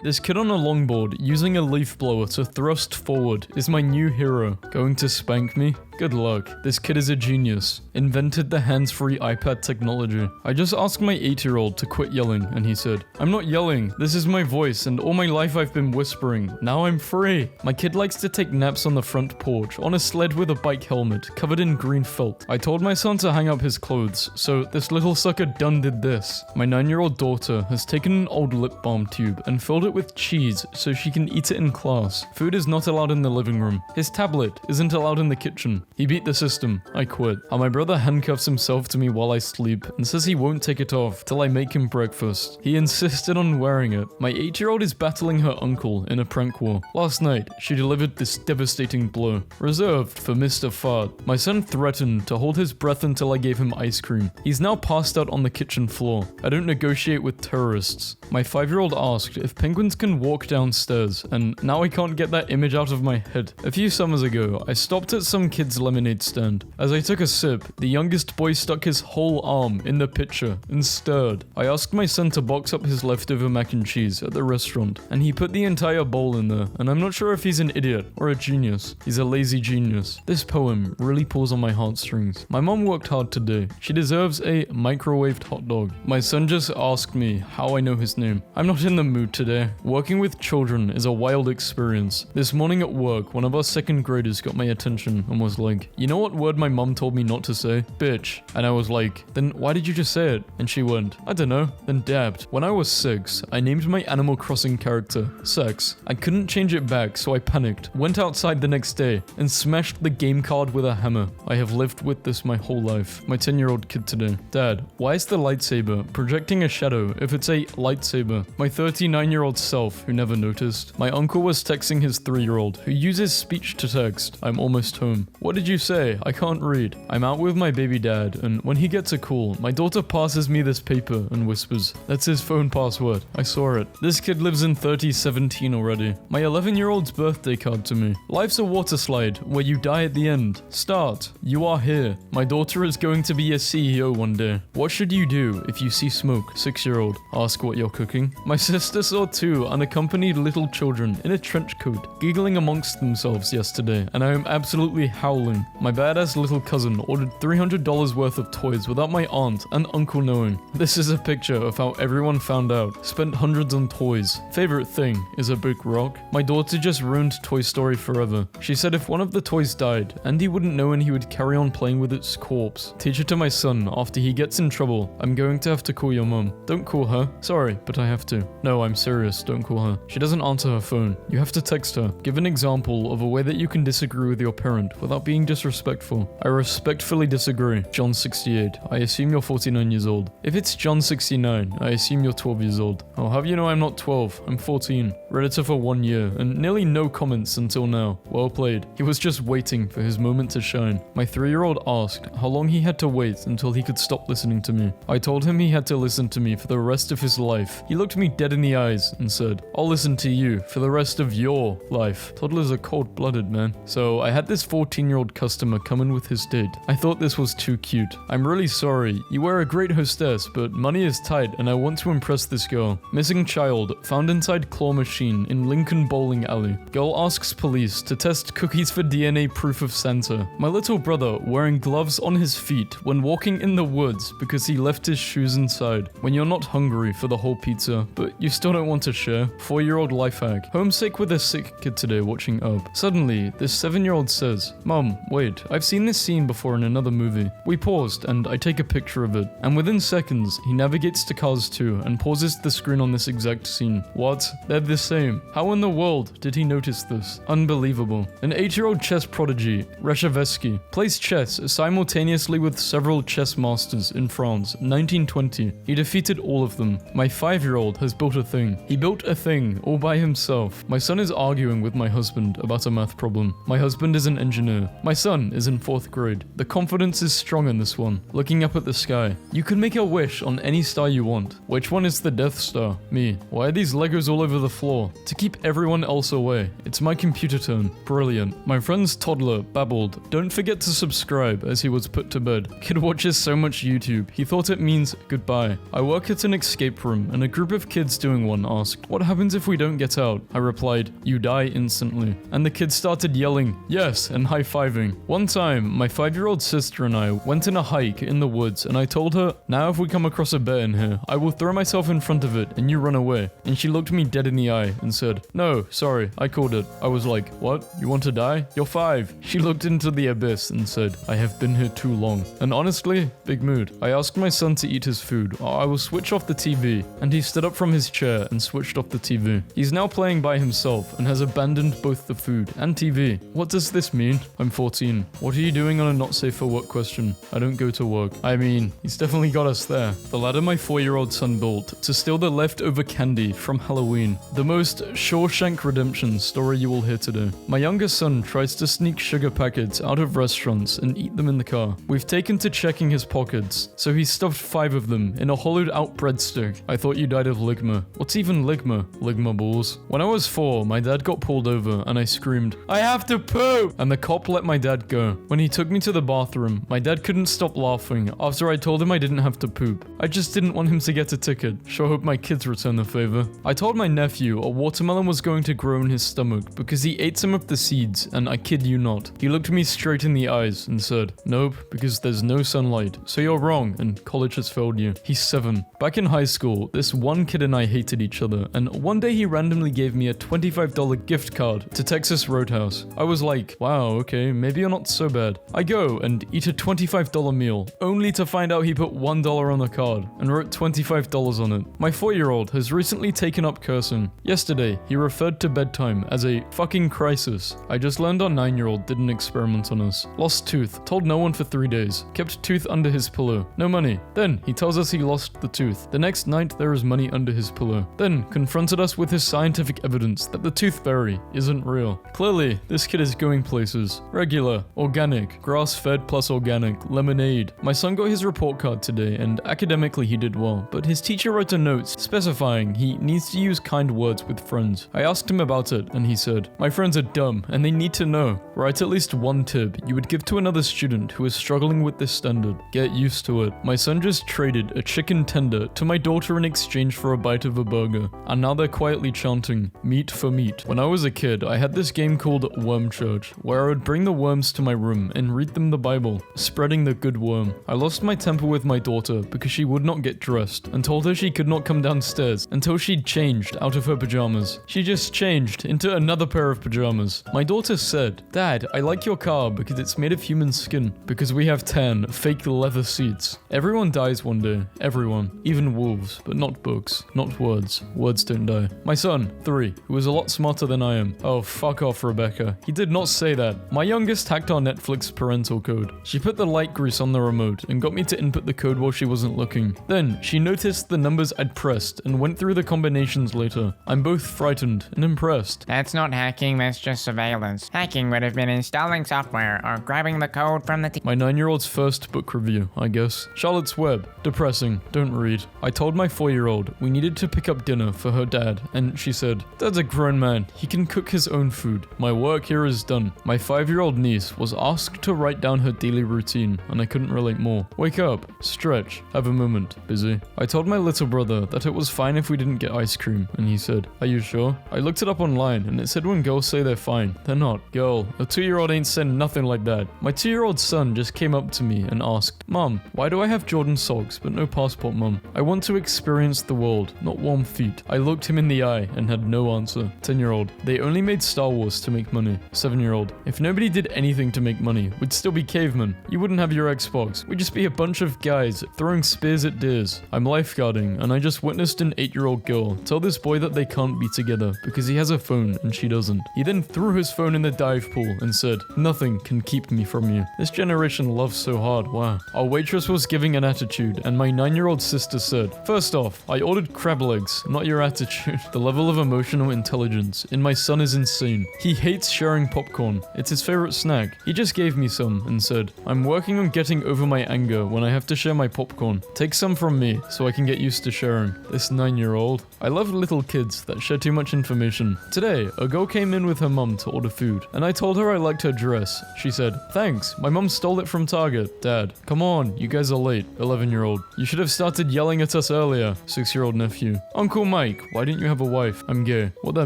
This kid on a longboard using a leaf blower to thrust forward is my new hero. Going to spank me? Good luck. This kid is a genius. Invented the hands-free iPad technology. I just asked my 8-year-old to quit yelling and he said, "I'm not yelling. This is my voice and all my life I've been whispering. Now I'm free." My kid likes to take naps on the front porch on a sled with a bike helmet covered in green felt. I told my son to hang up his clothes, so this little sucker done did this. My 9-year-old daughter has taken an old lip balm tube and filled it with cheese so she can eat it in class. Food is not allowed in the living room. His tablet isn't allowed in the kitchen. He beat the system. I quit. How my brother handcuffs himself to me while I sleep and says he won't take it off till I make him breakfast. He insisted on wearing it. My 8-year-old is battling her uncle in a prank war. Last night, she delivered this devastating blow. Reserved for Mr. Fart. My son threatened to hold his breath until I gave him ice cream. He's now passed out on the kitchen floor. I don't negotiate with terrorists. My 5-year-old asked if penguins can walk downstairs, and now I can't get that image out of my head. A few summers ago, I stopped at some kid's lemonade stand. As I took a sip, the youngest boy stuck his whole arm in the pitcher and stirred. I asked my son to box up his leftover mac and cheese at the restaurant, and he put the entire bowl in there, and I'm not sure if he's an idiot or a genius. He's a lazy genius. This poem really pulls on my heartstrings. My mom worked hard today. She deserves a microwaved hot dog. My son just asked me how I know his name. I'm not in the mood today. Working with children is a wild experience. This morning at work, one of our second graders got my attention and was like, "You know what word my mom told me not to say? Bitch." And I was like, "Then why did you just say it?" And she went, "I don't know," then dabbed. When I was 6, I named my Animal Crossing character Sex. I couldn't change it back, so I panicked, went outside the next day, and smashed the game card with a hammer. I have lived with this my whole life. My 10-year-old kid today. "Dad, why is the lightsaber projecting a shadow if it's a lightsaber?" My 39-year-old self, who never noticed. My uncle was texting his 3-year-old, who uses speech to text. "I'm almost home." "What did you say? I can't read." I'm out with my baby dad, and when he gets a call, my daughter passes me this paper and whispers, "That's his phone password." I saw it. This kid lives in 3017 already. My 11-year-old's birthday card to me. "Life's a water slide where you die at the end. Start. You are here. My daughter is going to be a CEO one day. What should you do if you see smoke?" 6-year-old. "Ask what you're cooking." My sister saw 2 unaccompanied little children in a trench coat giggling amongst themselves yesterday, and I am absolutely howling. My badass little cousin ordered $300 worth of toys without my aunt and uncle knowing. This is a picture of how everyone found out. Spent hundreds on toys. Favorite thing is a big rock. My daughter just ruined Toy Story forever. She said if one of the toys died, Andy wouldn't know and he would carry on playing with its corpse. Teach it to my son after he gets in trouble. "I'm going to have to call your mum." "Don't call her." "Sorry, but I have to." "No, I'm serious. Don't call her. She doesn't answer her phone. You have to text her." Give an example of a way that you can disagree with your parent without being disrespectful. I respectfully disagree. John 68. I assume you're 49 years old. If it's John 69, I assume you're 12 years old. I'll have you know I'm not 12. I'm 14. Redditor for 1 year, and nearly no comments until now. Well played. He was just waiting for his moment to shine. My 3-year-old asked how long he had to wait until he could stop listening to me. I told him he had to listen to me for the rest of his life. He looked me dead in the eyes and said, "I'll listen to you for the rest of your life." Toddlers are cold-blooded, man. So I had this 14-year-old customer come in with his date. I thought this was too cute. "I'm really sorry. You were a great hostess, but money is tight and I want to impress this girl." Missing child found inside claw machine in Lincoln Bowling Alley. Girl asks police to test cookies for DNA proof of Santa. My little brother wearing gloves on his feet when walking in the woods because he left his shoes inside. When you're not hungry for the whole pizza, but you still don't want to share. 4-year-old life hack. Homesick with a sick kid today watching Up. Suddenly, this 7-year-old says, "Mom, wait, I've seen this scene before in another movie." We paused and I take a picture of it. And within seconds, he navigates to Cars 2 and pauses the screen on this exact scene. What? They're the same. How in the world did he notice this? Unbelievable. An 8-year-old chess prodigy, Reshavetsky, plays chess simultaneously with several chess masters in France, 1920. He defeated all of them. My 5-year-old has built a thing. He built a thing all by himself. My son is arguing with my husband about a math problem. My husband is an engineer. My son is in 4th grade. The confidence is strong in this one. Looking up at the sky. You can make a wish on any star you want. Which one is the Death Star? Me. Why are these Legos all over the floor? To keep everyone else away. It's my computer turn. Brilliant. My friend's toddler babbled, "Don't forget to subscribe," as he was put to bed. Kid watches so much YouTube, he thought it means goodbye. I work at an escape room and a group of kids doing one asked, asked, "What happens if we don't get out?" I replied, "You die instantly." And the kids started yelling, "Yes," and high-fiving. One time, my 5-year-old sister and I went on a hike in the woods, and I told her, "Now if we come across a bear in here, I will throw myself in front of it and you run away." And she looked me dead in the eye and said, "No, sorry, I called it." I was like, "What? You want to die? You're 5. She looked into the abyss and said, "I have been here too long." And honestly, big mood. I asked my son to eat his food, or I will switch off the TV. And he stood up from his chair and switched off the TV. He's now playing by himself and has abandoned both the food and TV. What does this mean? I'm 14. What are you doing on a not safe for work question? I don't go to work. I mean, he's definitely got us there. The ladder my 4-year-old son built to steal the leftover candy from Halloween. The most Shawshank Redemption story you will hear today. My youngest son tries to sneak sugar packets out of restaurants and eat them in the car. We've taken to checking his pockets, so he stuffed 5 of them in a hollowed out breadstick. I thought you died of ligma. What's even ligma? Ligma balls. When I was 4, my dad got pulled over and I screamed, "I have to poop!" And the cop let my dad go. When he took me to the bathroom, my dad couldn't stop laughing after I told him I didn't have to poop. I just didn't want him to get a ticket. Sure hope my kids return the favor. I told my nephew a watermelon was going to grow in his stomach because he ate some of the seeds, and I kid you not, he looked me straight in the eyes and said, "Nope, because there's no sunlight, so you're wrong and college has failed you." He's 7. Back in high school, this one kid and I hated each other, and one day he randomly gave me a $25 gift card to Texas Roadhouse. I was like, wow, okay, maybe you're not so bad. I go and eat a $25 meal, only to find out he put $1 on the card and wrote $25 on it. My 4-year-old has recently taken up cursing. Yesterday, he referred to bedtime as a fucking crisis. I just learned our 9-year-old did an experiment on us. Lost tooth, told no one for 3 days, kept tooth under his pillow, no money. Then he tells us he lost the tooth. The next night there is money under his pillow. Then confronted us with his scientific evidence that the tooth fairy isn't real. Clearly, this kid is going places. Regular, organic, grass-fed plus organic, lemonade. My son got his report card today and academically he did well, but his teacher wrote a note specifying he needs to use kind words with friends. I asked him about it and he said, "My friends are dumb and they need to know. Write at least one tip you would give to another student who is struggling with this standard. Get used to it." My son just traded a chicken tender to my daughter in exchange for a bite of a burger, and now they're quietly chanting, "Meat for meat." When I was a kid, I had this game called Worm Church, where I would bring the worms to my room and read them the Bible, spreading the good worm. I lost my temper with my daughter because she would not get dressed, and told her she could not come downstairs until she'd changed out of her pajamas. She just changed into another pair of pajamas. My daughter said, "Dad, I like your car because it's made of human skin, because we have 10 fake leather seats." Everyone dies one day. Everyone. Even wolves, but not books. Not words. Words don't die. My son, 3, who is a lot smarter than I am. Oh, fuck off, Rebecca. He did not say that. My youngest hacked our Netflix parental code. She put the light grease on the remote and got me to input the code while she wasn't looking. Then, she noticed the numbers I'd pressed and went through the combinations later. I'm both frightened and impressed. That's not hacking, that's just surveillance. Hacking would have been installing software or grabbing the code from the My 9-year-old's first book review, I guess. Charlotte's Web. Depressing. Don't read. I told my 4-year-old we needed to pick up dinner for her dad, and she said, "Dad's a grown man. He can cook his own food. My work here is done." My 5-year-old niece was asked to write down her daily routine, and I couldn't relate more. Wake up, stretch, have a moment, busy. I told my little brother that it was fine if we didn't get ice cream, and he said, "Are you sure?" I looked it up online, and it said when girls say they're fine, they're not. Girl, a 2-year-old ain't saying nothing like that. My 2-year-old son just came up to me and asked, "Mom, why do I have Jordan socks but no passport, Mom? I want to experience the world, not warm feet." I looked him in the eye and had no answer. 10-year-old, they only made Star Wars to make money. 7-year-old, if nobody did anything to make money, we'd still be cavemen. You wouldn't have your Xbox. We'd just be a bunch of guys throwing spears at deers. I'm lifeguarding, and I just witnessed an 8-year-old girl tell this boy that they can't be together because he has a phone and she doesn't. He then threw his phone in the dive pool and said, "Nothing can keep me from you." This generation loves so hard, wow. Our waitress was giving an attitude, and my 9-year-old sister said, "First off, I ordered crab legs, not your attitude." The level of emotional intelligence in my son is insane. He hates sharing popcorn. It's his favorite snack. He just gave me some and said, "I'm working on getting over my anger when I have to share my popcorn. Take some from me so I can get used to sharing." This 9-year-old. I love little kids that share too much information. Today, a girl came in with her mum to order food, and I told her I liked her dress. She said, "Thanks, my mum stole it from Target." Dad, come on, you guys are late. 11-year-old. You should have started yelling at us earlier. 6-year-old nephew. Uncle Mike, why didn't you have a wife? I'm gay. What that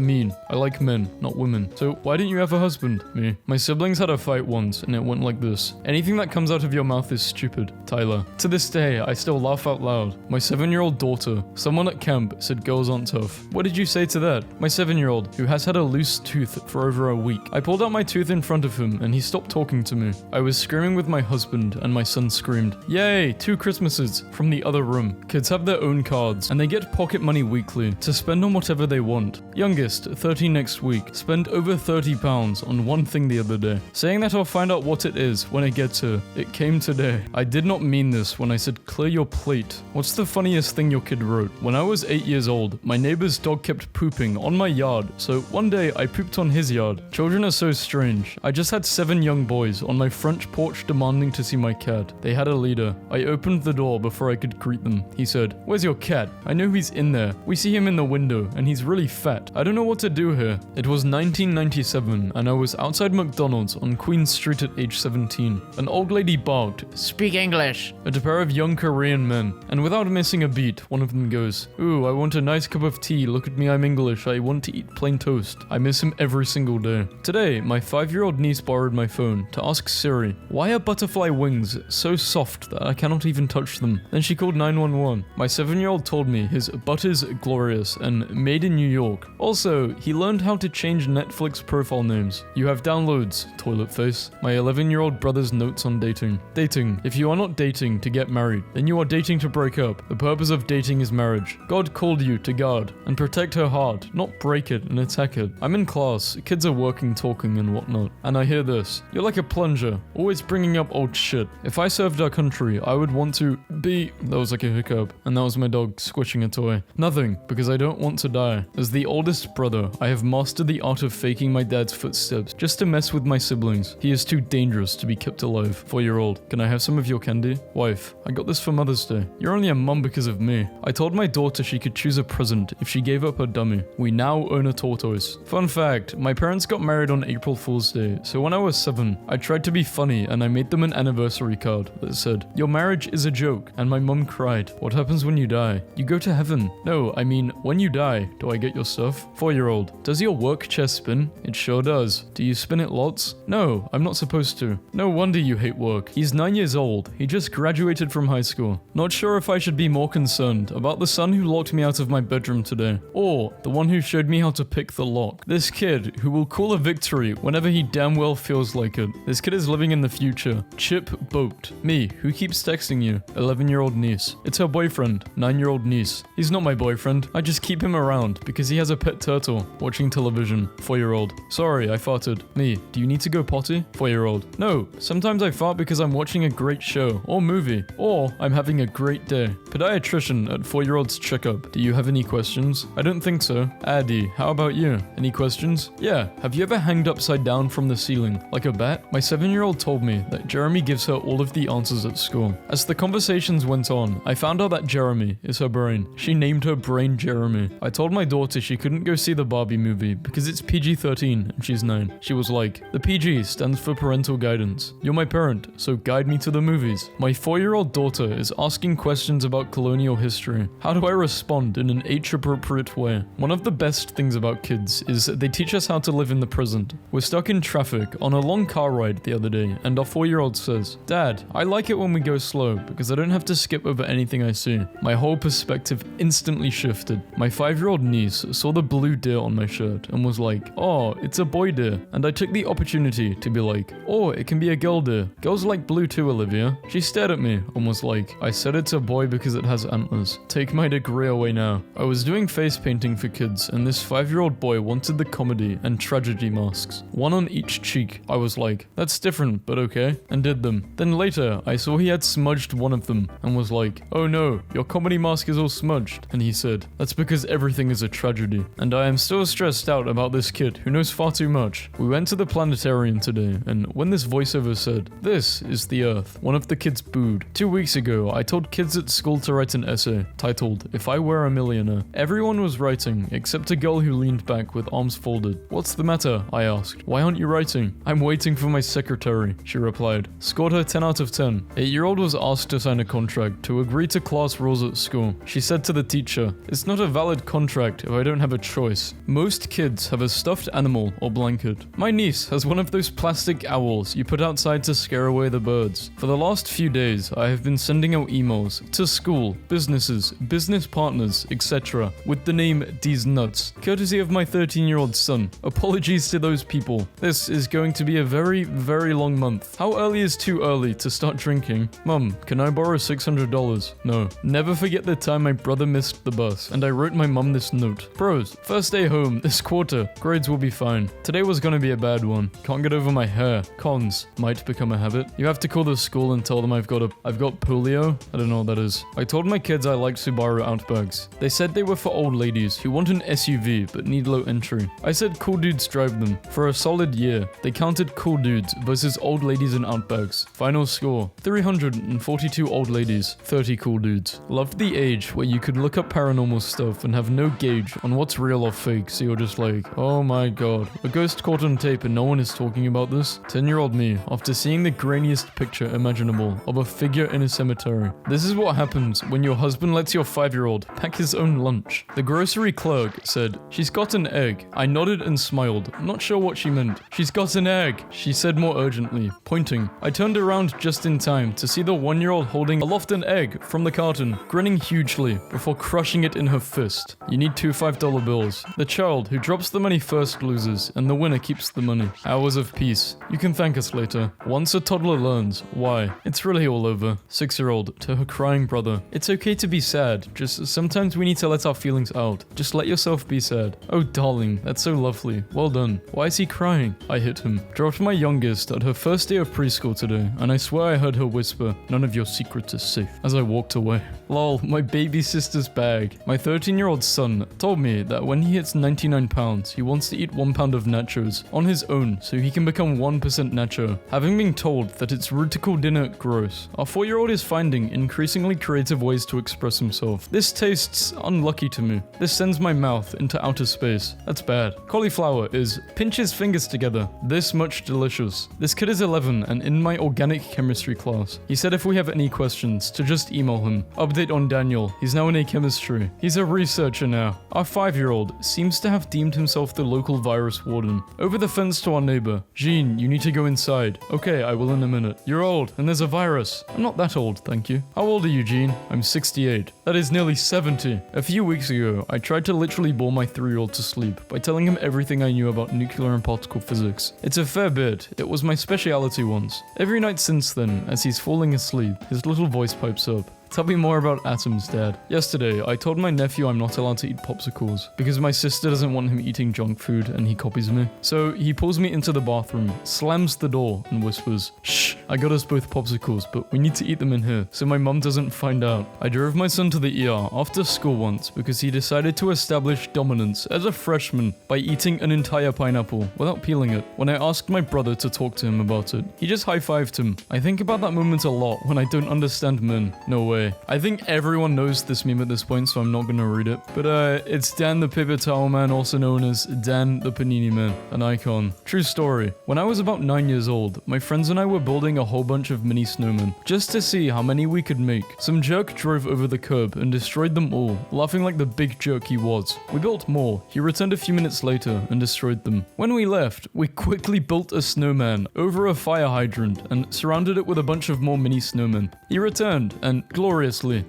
mean? I like men, not women. So why didn't you have a husband? Me. My siblings had a fight once and it went like this. Anything that comes out of your mouth is stupid. Tyler. To this day, I still laugh out loud. My 7-year-old daughter, someone at camp said girls aren't tough. What did you say to that? My 7-year-old, who has had a loose tooth for over a week. I pulled out my tooth in front of him and he stopped talking to me. I was screaming with my husband and my son screamed, "Yay, 2 Christmases," from the other room. Kids have their own cards and they get pocket money weekly to spend on whatever they want. Youngest, 13 next week, spent over £30 on one thing the other day. Saying that I'll find out what it is when I get to it came today. I did not mean this when I said clear your plate. What's the funniest thing your kid wrote? When I was 8 years old, my neighbor's dog kept pooping on my yard, so one day I pooped on his yard. Children are so strange. I just had 7 young boys on my front porch demanding to see my cat. They had a leader. I opened the door before I could greet them. He said, "Where's your cat? I know he's in there. We see him in the window and he's really fat. I don't know what to do here." It was 1997 and I was outside McDonald's on Queen Street at age 17. An old lady barked, Speak English. at a pair of young Korean men, and without missing a beat, one of them goes, "Ooh, I want a nice cup of tea. Look at me, I'm English. I want to eat plain toast." I miss him every single day. Today, my 5-year-old niece borrowed my phone to ask Siri, "Why are butterfly wings so soft that I cannot even touch them?" Then she called 911. My 7-year-old told me his butt is glorious and made in New York. Also, he learned how to change Netflix profile names. You have downloads, toilet face. My 11-year-old brother's notes on dating. Dating. If you are not dating to get married, then you are dating to break up. The purpose of dating is marriage. God called you to guard and protect her heart, not break it and attack it. I'm in class, kids are working, talking and whatnot, and I hear this. "You're like a plunger, always bringing up old shit. If I served our country, I would want to be..." That was like a hiccup, and that was my dog squishing a toy. Nothing, because I don't want to die. As the oldest brother, I have mastered the art of faking my dad's footsteps just to mess with my siblings. He is too dangerous to be kept alive. 4-year-old, can I have some of your candy? Wife, I got this for Mother's Day. You're only a mum because of me. I told my daughter she could choose a present if she gave up her dummy. We now own a tortoise. Fun fact, my parents got married on April Fool's Day, so when I was 7, I tried to be funny and I made them an anniversary card that said, "Your marriage is a joke," and my mum cried. What happens when you die? You go to heaven. No, I mean, when you die, do I get your stuff? 4-year-old, does your work chair spin? It sure does. Do you spin it lots? No, I'm not supposed to. No wonder you hate work. He's 9 years old. He just graduated from high school. Not sure if I should be more concerned about the son who locked me out of my bedroom today, or the one who showed me how to pick the lock. This kid who will call a victory whenever he damn well feels like it. This kid is living in the future. Chip Boat. Me, who keeps texting you. 11-year-old niece. It's her boyfriend. 9-year-old niece. He's not my boyfriend. I just keep him around because he has a pet turtle. Watching television. 4-year-old. Sorry, I farted. Me, do you need to go potty? 4-year-old. No, sometimes I fart because I'm watching a great show or movie, or I'm having a great day. Podiatrician at 4-year-old's checkup. Do you have any questions? I don't think so. Addy, how about you? Any questions? Yeah, have you ever hanged upside down from the ceiling, like a bat? My 7-year-old told me that Jeremy gives her all of the answers at school. As the conversations went on, I found out that Jeremy is her brain. She named her brain Jeremy. I told my daughter she couldn't go see the Barbie movie because it's PG-13 and she's 9. She was like, "The PG stands for parental guidance. You're my parent, so guide me to the movies." My 4-year-old daughter is asking questions about colonial history. How do I respond in an age-appropriate way? One of the best things about kids is they teach us how to live in the present. We're stuck in traffic on a long car ride the other day, and our 4-year-old says, "Dad, I like it when we go slow because I don't have to skip over anything I see." My whole perspective instantly shifted. My 5-year-old niece saw the blue deer on my shirt and was like, "Oh, it's a boy deer." And I took the opportunity to be like, "Oh, it can be a girl deer. Girls like blue too, Olivia." She stared at me and was like, "I said it's a boy because it has antlers. Take my degree away now." I was doing face painting for kids and this 5-year-old boy wanted the comedy and tragedy masks, one on each cheek. I was like, "That's different, but okay," and did them. Then later, I saw he had smudged one of them and was like, "Oh no, your comedy mask is all smudged." And he said, "That's because everything is a tragedy." And I am still stressed out about this kid who knows far too much. We went to the planetarium today, and when this voiceover said, "This is the Earth," one of the kids booed. 2 weeks ago, I told kids at school to write an essay titled, "If I Were a Millionaire." Everyone was writing, except a girl who leaned back with arms folded. "What's the matter?" I asked. "Why aren't you writing?" "I'm waiting for my secretary," she replied. Scored her 10 out of 10. 8-year-old was asked to sign a contract to agree to class rules at school. She said to the teacher, "It's not a valid contract if I don't have a choice. Most kids have a stuffed animal or blanket. My niece has one of those plastic owls you put outside to scare away the birds. For the last few days, I have been sending out emails to school, businesses, business partners, etc. with the name These Nuts, courtesy of my 13-year-old son. Apologies to those people. This is going to be a very, very long month. How early is too early to start drinking? Mum, can I borrow $600? No. Never forget the time my brother missed the bus, and I wrote my mum this note. Pros, first day home, this quarter. Grades will be fine. Today was gonna be a bad one. Can't get over my hair. Cons, might become a habit. You have to call the school and tell them I've got polio? I don't know what that is. I told my kids I liked Subaru Outbacks. They said they were for old ladies who want an SUV but need low entry. I said cool dudes drive them. For a solid year, they counted cool dudes versus old ladies in Outbacks. Final score, 342 old ladies, 30 cool dudes. Loved the age where you could look up paranormal stuff and have no gauge on what's real or fake, so you're just like, oh my god, a ghost caught on tape and no one is talking about this? 10-year-old me, after seeing the grainiest picture imaginable of a figure in a cemetery. This is what happens when your husband lets your 5-year-old pack his own lunch. The grocery clerk said, she's got an egg. I nodded and smiled, not sure what she meant. She's got an egg, she said more urgently, pointing. I turned around just in time to see the 1-year-old holding aloft an egg from the carton, grinning hugely before crushing it in her fist. You need 2 $5 bills. The child who drops the money first loses, and the winner keeps the money. Hours of peace. You can thank us later. Once a toddler learns why, it's really all over. 6-year-old to her crying brother. It's okay to be sad, just sometimes we need to let our feelings out. Just let yourself be sad. Oh darling, that's so lovely. Well done. Why is he crying? I hit him. Dropped my youngest at her first day of preschool today, and I swear I heard her whisper, none of your secrets are safe, as I walked away. Lol, my baby sister's bag. My 13-year-old son told me that when he hits 99 pounds, he wants to eat 1 pound of nachos on his own so he can become 1% nacho. Having been told that it's rude to call dinner gross, our 4-year-old is finding increasingly creative ways to express himself. This tastes unlucky to me. This sends my mouth into outer space. That's bad. Cauliflower is pinch his fingers together. This much delicious. This kid is 11 and in my organic chemistry class. He said if we have any questions to just email him. Update on Daniel. He's now in a chemistry. He's a researcher now. Our 5-year-old seems to have deemed himself the local virus warden. Over the fence to our neighbor. Jean, you need to go inside. Okay, I will in a minute. You're old and there's a virus. I'm not that old, thank you. How old are you, Jean? I'm 68. That is nearly 70. A few weeks ago, I tried to literally bore my 3-year-old to sleep by telling him everything I knew about nuclear and particle physics. It's a fair bit. It was my speciality once. Every night since then, as he's falling asleep, his little voice pipes up. Tell me more about atoms, Dad. Yesterday, I told my nephew I'm not allowed to eat popsicles because my sister doesn't want him eating junk food and he copies me. So he pulls me into the bathroom, slams the door and whispers, "Shh, I got us both popsicles, but we need to eat them in here so my mum doesn't find out." I drove my son to the ER after school once because he decided to establish dominance as a freshman by eating an entire pineapple without peeling it. When I asked my brother to talk to him about it, he just high-fived him. I think about that moment a lot when I don't understand men. No way. I think everyone knows this meme at this point, so I'm not gonna read it. But it's Dan the Paper Towel Man, also known as Dan the Panini Man, an icon. True story. When I was about 9 years old, my friends and I were building a whole bunch of mini snowmen, just to see how many we could make. Some jerk drove over the curb and destroyed them all, laughing like the big jerk he was. We built more. He returned a few minutes later and destroyed them. When we left, we quickly built a snowman over a fire hydrant and surrounded it with a bunch of more mini snowmen. He returned and gloriously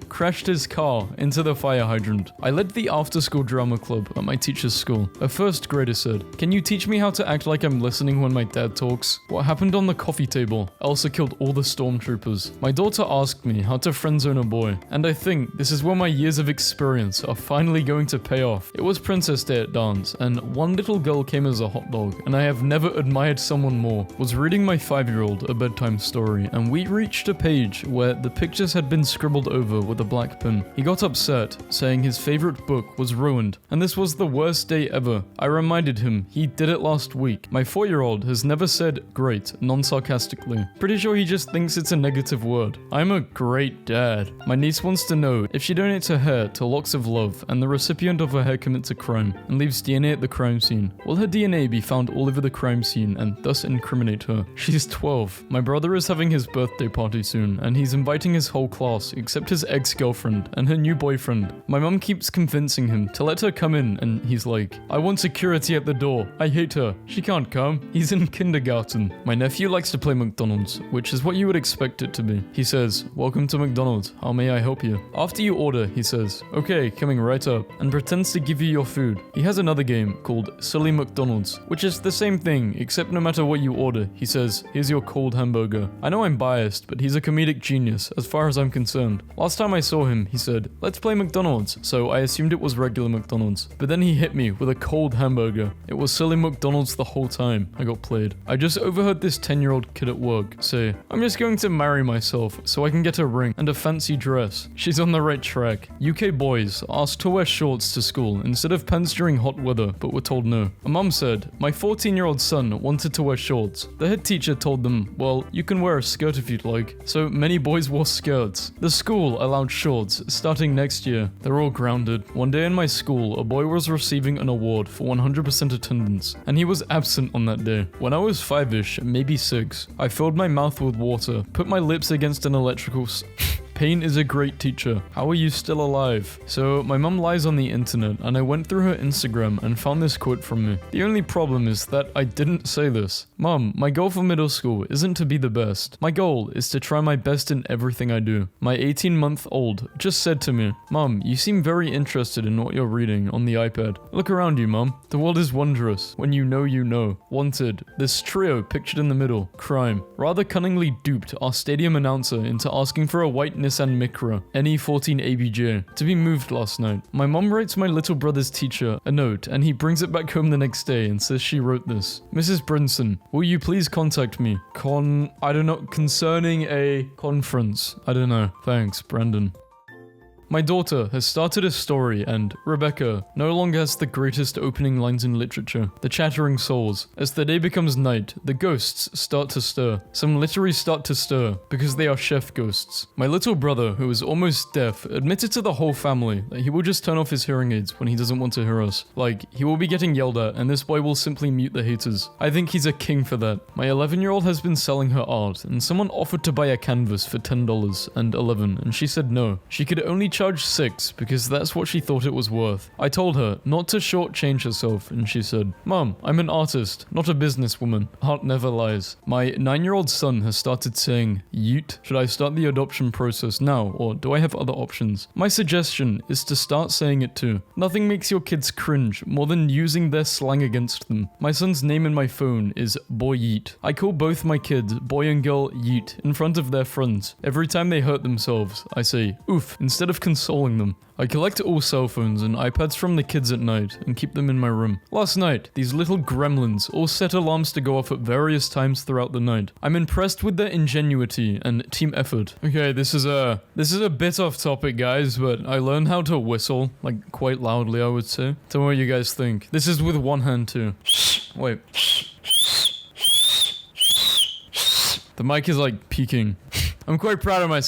crashed his car into the fire hydrant. I led the after-school drama club at my teacher's school. A first grader said, "Can you teach me how to act like I'm listening when my dad talks? What happened on the coffee table? Elsa killed all the stormtroopers." My daughter asked me how to friendzone a boy, and I think this is where my years of experience are finally going to pay off. It was Princess Day at dance, and one little girl came as a hot dog, and I have never admired someone more. Was reading my 5-year-old a bedtime story, and we reached a page where the pictures had been scribbled over with a black pen. He got upset, saying his favorite book was ruined, and this was the worst day ever. I reminded him he did it last week. My 4-year-old has never said great non-sarcastically. Pretty sure he just thinks it's a negative word. I'm a great dad. My niece wants to know if she donates her hair to Locks of Love and the recipient of her hair commits a crime and leaves DNA at the crime scene. Will her DNA be found all over the crime scene and thus incriminate her? She's 12. My brother is having his birthday party soon, and he's inviting his whole class except his ex-girlfriend and her new boyfriend. My mum keeps convincing him to let her come in, and he's like, I want security at the door. I hate her. She can't come. He's in kindergarten. My nephew likes to play McDonald's, which is what you would expect it to be. He says, welcome to McDonald's. How may I help you? After you order, he says, okay, coming right up, and pretends to give you your food. He has another game called Silly McDonald's, which is the same thing, except no matter what you order, he says, here's your cold hamburger. I know I'm biased, but he's a comedic genius, as far as I'm concerned. Last time I saw him, he said, let's play McDonald's, so I assumed it was regular McDonald's. But then he hit me with a cold hamburger. It was Silly McDonald's the whole time. I got played. I just overheard this 10-year-old kid at work say, I'm just going to marry myself so I can get a ring and a fancy dress. She's on the right track. UK boys asked to wear shorts to school instead of pants during hot weather, but were told no. A mum said, my 14-year-old son wanted to wear shorts. The head teacher told them, well, you can wear a skirt if you'd like. So many boys wore skirts. The school allowed shorts starting next year. They're all grounded. One day in my school, a boy was receiving an award for 100% attendance, and he was absent on that day. When I was 5-ish, maybe 6, I filled my mouth with water, put my lips against an electrical Pain is a great teacher. How are you still alive? So, my mum lies on the internet, and I went through her Instagram and found this quote from me. The only problem is that I didn't say this. Mum, my goal for middle school isn't to be the best. My goal is to try my best in everything I do. My 18-month-old just said to me, Mum, you seem very interested in what you're reading on the iPad. Look around you, Mum. The world is wondrous. When you know, you know. Wanted. This trio pictured in the middle. Crime. Rather cunningly duped our stadium announcer into asking for a white Nissan Micra, NE14ABJ, to be moved last night. My mom writes my little brother's teacher a note, and he brings it back home the next day and says she wrote this. Mrs. Brinson, will you please contact me? Concerning a conference. I don't know. Thanks, Brandon. My daughter has started a story, and Rebecca no longer has the greatest opening lines in literature. The chattering souls. As the day becomes night, the ghosts start to stir. Some literally start to stir, because they are chef ghosts. My little brother, who is almost deaf, admitted to the whole family that he will just turn off his hearing aids when he doesn't want to hear us. Like, he will be getting yelled at, and this boy will simply mute the haters. I think he's a king for that. My 11-year-old has been selling her art, and someone offered to buy a canvas for $10 and $11, and she said no. She could only charge $6 because that's what she thought it was worth. I told her not to shortchange herself, and she said, Mom, I'm an artist, not a businesswoman. Art never lies. My 9-year-old son has started saying, yeet. Should I start the adoption process now, or do I have other options? My suggestion is to start saying it too. Nothing makes your kids cringe more than using their slang against them. My son's name in my phone is Boy Yeet. I call both my kids, boy and girl, Yeet, in front of their friends. Every time they hurt themselves, I say, oof, instead of consoling them. I collect all cell phones and iPads from the kids at night and keep them in my room. Last night, these little gremlins all set alarms to go off at various times throughout the night. I'm impressed with their ingenuity and team effort. Okay, this is a bit off topic, guys, but I learned how to whistle, like quite loudly, I would say. Tell me what you guys think. This is with one hand too. Wait. The mic is like peaking. I'm quite proud of myself.